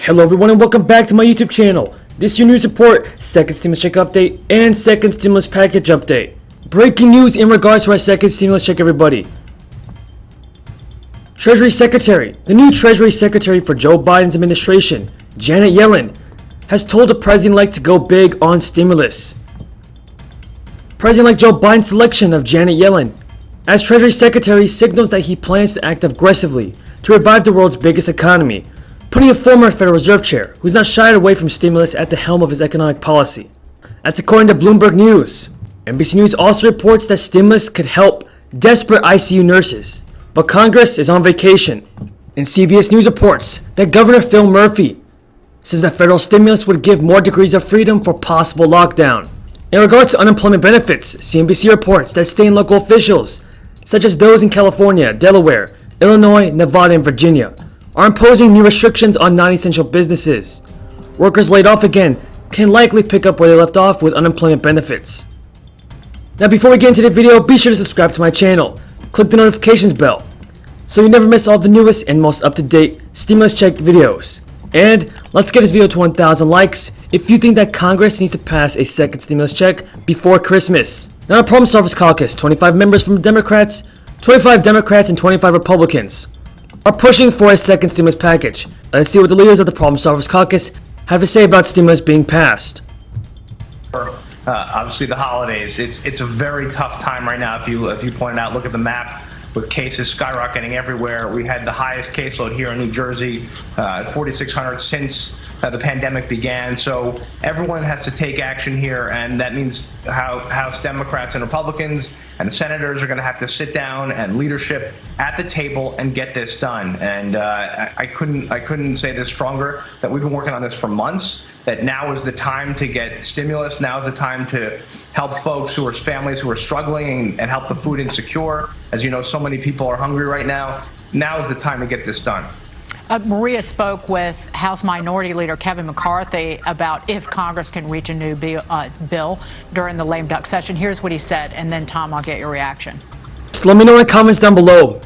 Hello everyone and welcome back to my YouTube channel. This is your news report, second stimulus check update, and second stimulus package update. Breaking news in regards to our second stimulus check, everybody. Treasury Secretary, the new Treasury Secretary for Joe Biden's administration, Janet Yellen, has told the President-elect to go big on stimulus. President-elect Joe Biden's selection of Janet Yellen as Treasury Secretary signals that he plans to act aggressively to revive the world's biggest economy, putting a former Federal Reserve chair who's not shied away from stimulus at the helm of his economic policy. That's according to Bloomberg News. NBC News also reports that stimulus could help desperate ICU nurses, but Congress is on vacation. And CBS News reports that Governor Phil Murphy says that federal stimulus would give more degrees of freedom for possible lockdown. In regards to unemployment benefits, CNBC reports that state and local officials, such as those in California, Delaware, Illinois, Nevada, and Virginia, are imposing new restrictions on non-essential businesses. Workers laid off again can likely pick up where they left off with unemployment benefits. Now before we get into the video, be sure to subscribe to my channel. Click the notifications bell so you never miss all the newest and most up-to-date stimulus check videos. And let's get this video to 1,000 likes if you think that Congress needs to pass a second stimulus check before Christmas. Now the Problem Solvers Caucus, 25 members from Democrats, 25 Democrats, and 25 Republicans are pushing for a second stimulus package. Let's see what the leaders of the Problem Solvers Caucus have to say about stimulus being passed. Obviously the holidays, it's a very tough time right now. If you pointed out, look at the map with cases skyrocketing everywhere. We had the highest caseload here in New Jersey at 4,600 since the pandemic began. So everyone has to take action here, and that means House Democrats and Republicans and the senators are going to have to sit down and leadership at the table and get this done. And I couldn't say this stronger, that we've been working on this for months, that now is the time to get stimulus. Now is the time to help folks families who are struggling and help the food insecure. As you know, so many people are hungry right now. Now is the time to get this done. Maria spoke with House Minority Leader Kevin McCarthy about if Congress can reach a new bill during the lame duck session. Here's what he said, and then, Tom, I'll get your reaction. Just let me know in the comments down below.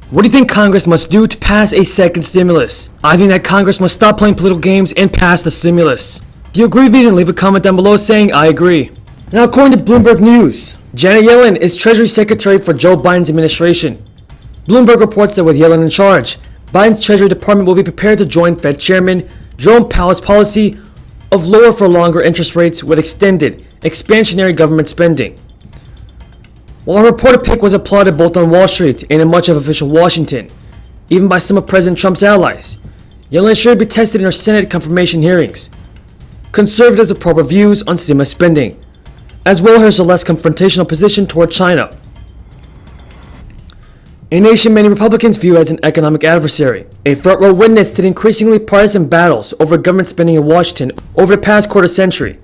What do you think Congress must do to pass a second stimulus? I think that Congress must stop playing political games and pass the stimulus. If you agree with me, then leave a comment down below saying I agree. Now, according to Bloomberg News, Janet Yellen is Treasury Secretary for Joe Biden's administration. Bloomberg reports that with Yellen in charge, Biden's Treasury Department will be prepared to join Fed Chairman Jerome Powell's policy of lower for longer interest rates with extended, expansionary government spending. While her reported pick was applauded both on Wall Street and in much of official Washington, even by some of President Trump's allies, Yellen should be tested in her Senate confirmation hearings. Conservatives have proper views on stimulus spending, as well as her less confrontational position toward China, a nation many Republicans view as an economic adversary, a front-row witness to the increasingly partisan battles over government spending in Washington over the past quarter century.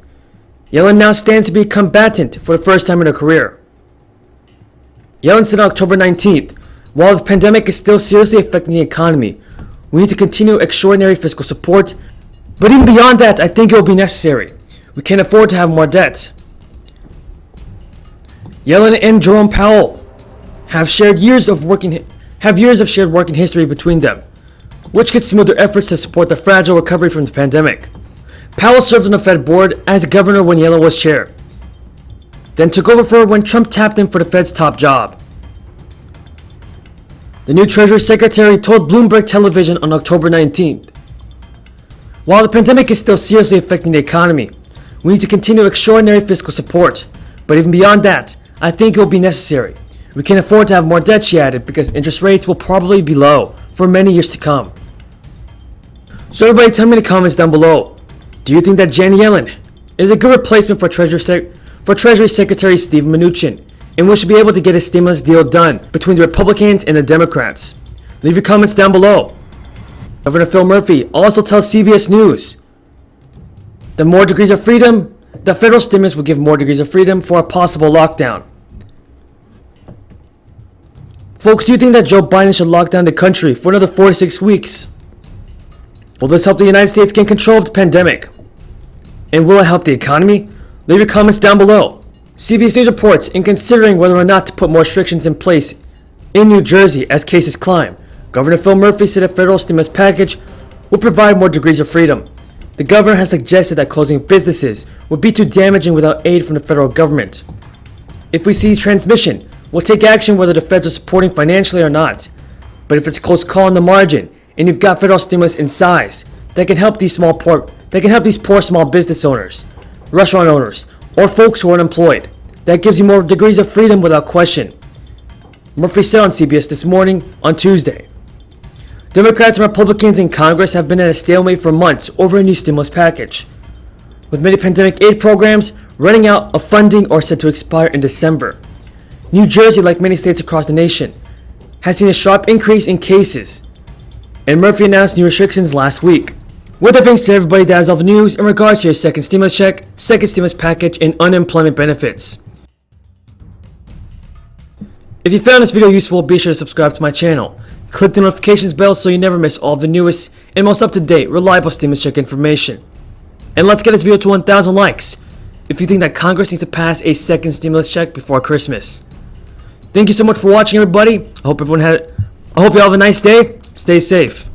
Yellen now stands to be a combatant for the first time in her career. Yellen said on October 19th, while the pandemic is still seriously affecting the economy, we need to continue extraordinary fiscal support, but even beyond that, I think it will be necessary. We can't afford to have more debt. Yellen and Jerome Powell have years of shared working history between them, which could smooth their efforts to support the fragile recovery from the pandemic. Powell served on the Fed board as governor when Yellen was chair, then took over for her when Trump tapped him for the Fed's top job. The new Treasury Secretary told Bloomberg Television on October 19th, "While the pandemic is still seriously affecting the economy, we need to continue extraordinary fiscal support, but even beyond that, I think it will be necessary. We can't afford to have more debt," she added, because interest rates will probably be low for many years to come. So everybody tell me in the comments down below, do you think that Janet Yellen is a good replacement for Treasury Secretary Steven Mnuchin, and we should be able to get a stimulus deal done between the Republicans and the Democrats? Leave your comments down below. Governor Phil Murphy also tells CBS News that the federal stimulus will give more degrees of freedom for a possible lockdown. Folks, do you think that Joe Biden should lock down the country for another 4 to 6 weeks? Will this help the United States gain control of the pandemic? And will it help the economy? Leave your comments down below. CBS News reports, in considering whether or not to put more restrictions in place in New Jersey as cases climb, Governor Phil Murphy said a federal stimulus package would provide more degrees of freedom. The governor has suggested that closing businesses would be too damaging without aid from the federal government. If we see transmission, we'll take action whether the feds are supporting financially or not. But if it's a close call on the margin, and you've got federal stimulus in size, that can help these poor small business owners, restaurant owners, or folks who are unemployed. That gives you more degrees of freedom without question. Murphy said on CBS This Morning on Tuesday. Democrats and Republicans in Congress have been at a stalemate for months over a new stimulus package, with many pandemic aid programs running out of funding or set to expire in December. New Jersey, like many states across the nation, has seen a sharp increase in cases, and Murphy announced new restrictions last week. With that being said, everybody, that is all the news in regards to your second stimulus check, second stimulus package, and unemployment benefits. If you found this video useful, be sure to subscribe to my channel. Click the notifications bell so you never miss all of the newest and most up-to-date, reliable stimulus check information. And let's get this video to 1,000 likes if you think that Congress needs to pass a second stimulus check before Christmas. Thank you so much for watching, everybody. I hope you all have a nice day. Stay safe.